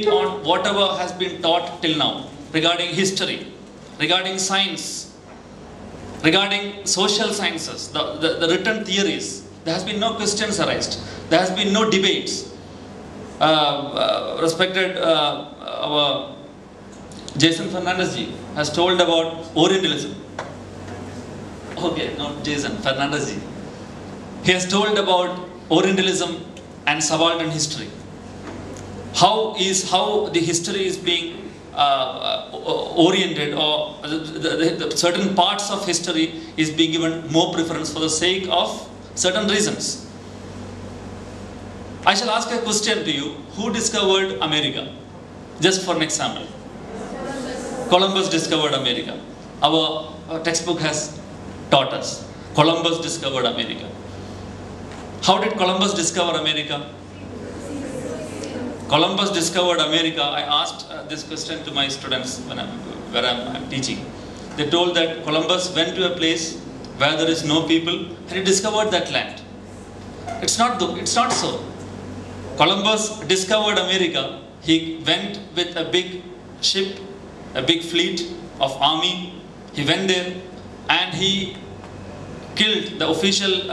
on whatever has been taught till now regarding history, regarding science, regarding social sciences, the written theories. There has been no questions arised. There has been no debates. Respected our Jason Fernandez ji has told about Orientalism. Okay, not Jason, Fernandez ji. He has told about Orientalism and subaltern history. How the history is being oriented, or the certain parts of history is being given more preference for the sake of certain reasons. I shall ask a question to you. Who discovered America? Just for an example. Columbus discovered America. Our textbook has taught us. Columbus discovered America. How did Columbus discover America? Columbus discovered America. I asked this question to my students when I'm teaching. They told that Columbus went to a place where there is no people and he discovered that land. It's not so. Columbus discovered America. He went with a big ship, a big fleet of army. He went there and he killed. The official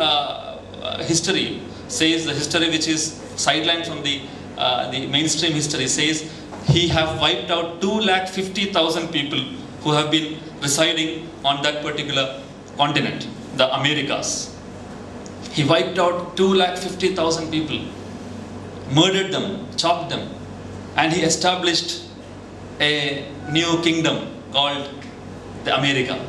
history says, the history which is sidelined from the mainstream history says, he have wiped out 250,000 people who have been residing on that particular continent, the Americas. He wiped out 250,000 people, murdered them, chopped them, and he established a new kingdom called the America.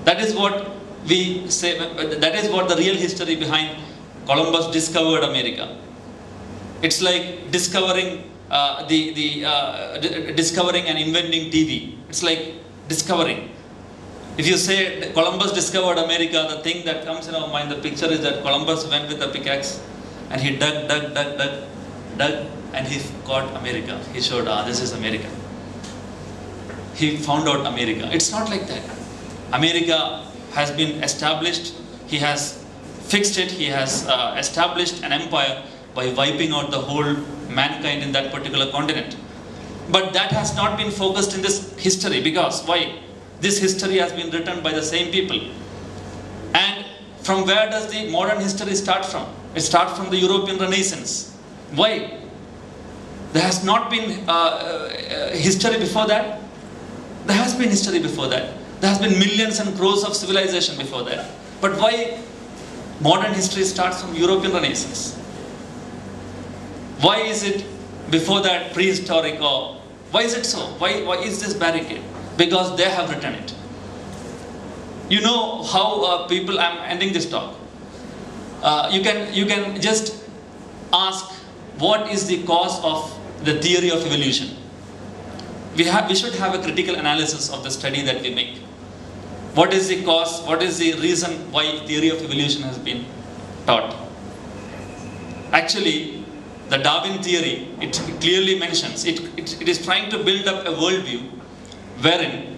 That is what we say, that is what the real history behind Columbus discovered America. It's like discovering discovering and inventing TV. It's like discovering. If you say Columbus discovered America, the thing that comes in our mind, the picture is that Columbus went with a pickaxe and he dug, and he got America. He showed, this is America. He found out America. It's not like that. America has been established. He has fixed it. He has established an empire by wiping out the whole mankind in that particular continent. But that has not been focused in this history, because why? This history has been written by the same people. And from where does the modern history start from? It starts from the European Renaissance. Why? There has not been history before that. There has been history before that. There has been millions and crores of civilization before that. But why modern history starts from European Renaissance? Why is it before that prehistoric, or why is it so? Why is this barricade? Because they have written it. You know how people, I'm ending this talk. You can just ask, what is the cause of the theory of evolution? We should have a critical analysis of the study that we make. What is the cause? What is the reason why theory of evolution has been taught? Actually, the Darwin theory, it clearly mentions, it is trying to build up a worldview wherein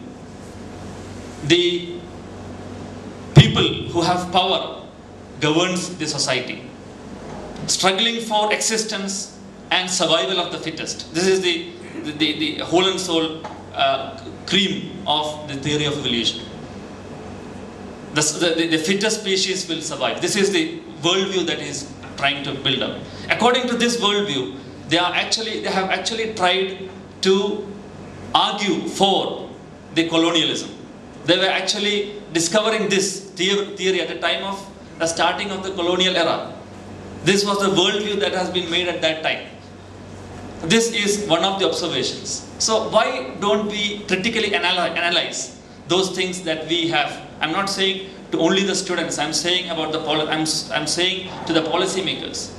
the people who have power governs the society, struggling for existence and survival of the fittest. This is the whole and soul cream of the theory of evolution. The fittest species will survive. This is the worldview that is trying to build up. According to this worldview, they have actually tried to argue for the colonialism. They were actually discovering this theory at the time of the starting of the colonial era. This was the worldview that has been made at that time. This is one of the observations. So why don't we critically analyze those things that we have? I'm not saying to only the students. I'm saying about I'm saying to the policymakers.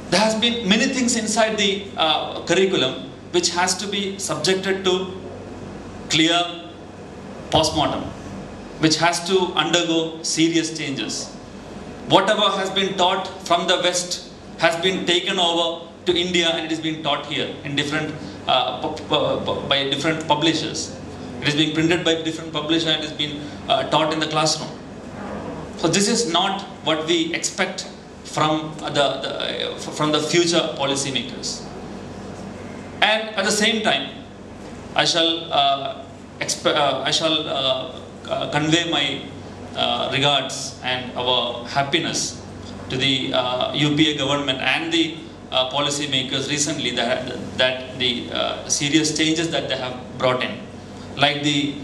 There has been many things inside the curriculum which has to be subjected to clear postmortem, which has to undergo serious changes. Whatever has been taught from the West has been taken over to India, and it is being taught here in different by different publishers. It is being printed by different publishers and is being taught in the classroom. So this is not what we expect from the future policymakers. And at the same time, I shall convey my regards and our happiness to the UPA government and the policy makers recently that the serious changes that they have brought in, like the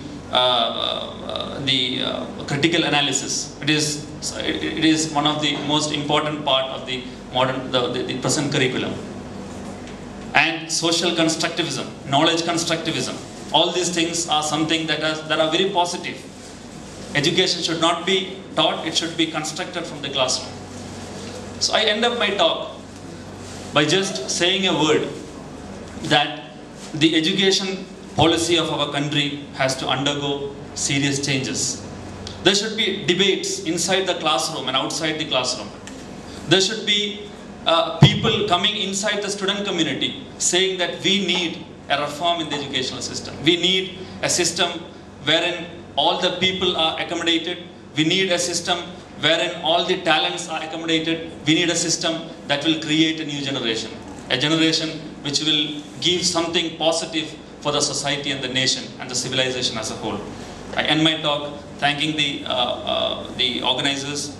critical analysis. It is one of the most important part of the the present curriculum. And social constructivism, knowledge constructivism. All these things are something that are very positive. Education should not be taught, it should be constructed from the classroom. So I end up my talk by just saying a word that the education policy of our country has to undergo serious changes. There should be debates inside the classroom and outside the classroom. There should be people coming inside the student community saying that we need a reform in the educational system. We need a system wherein all the people are accommodated. We need a system wherein all the talents are accommodated. We need a system that will create a new generation. A generation which will give something positive for the society and the nation and the civilization as a whole. I end my talk thanking the organizers.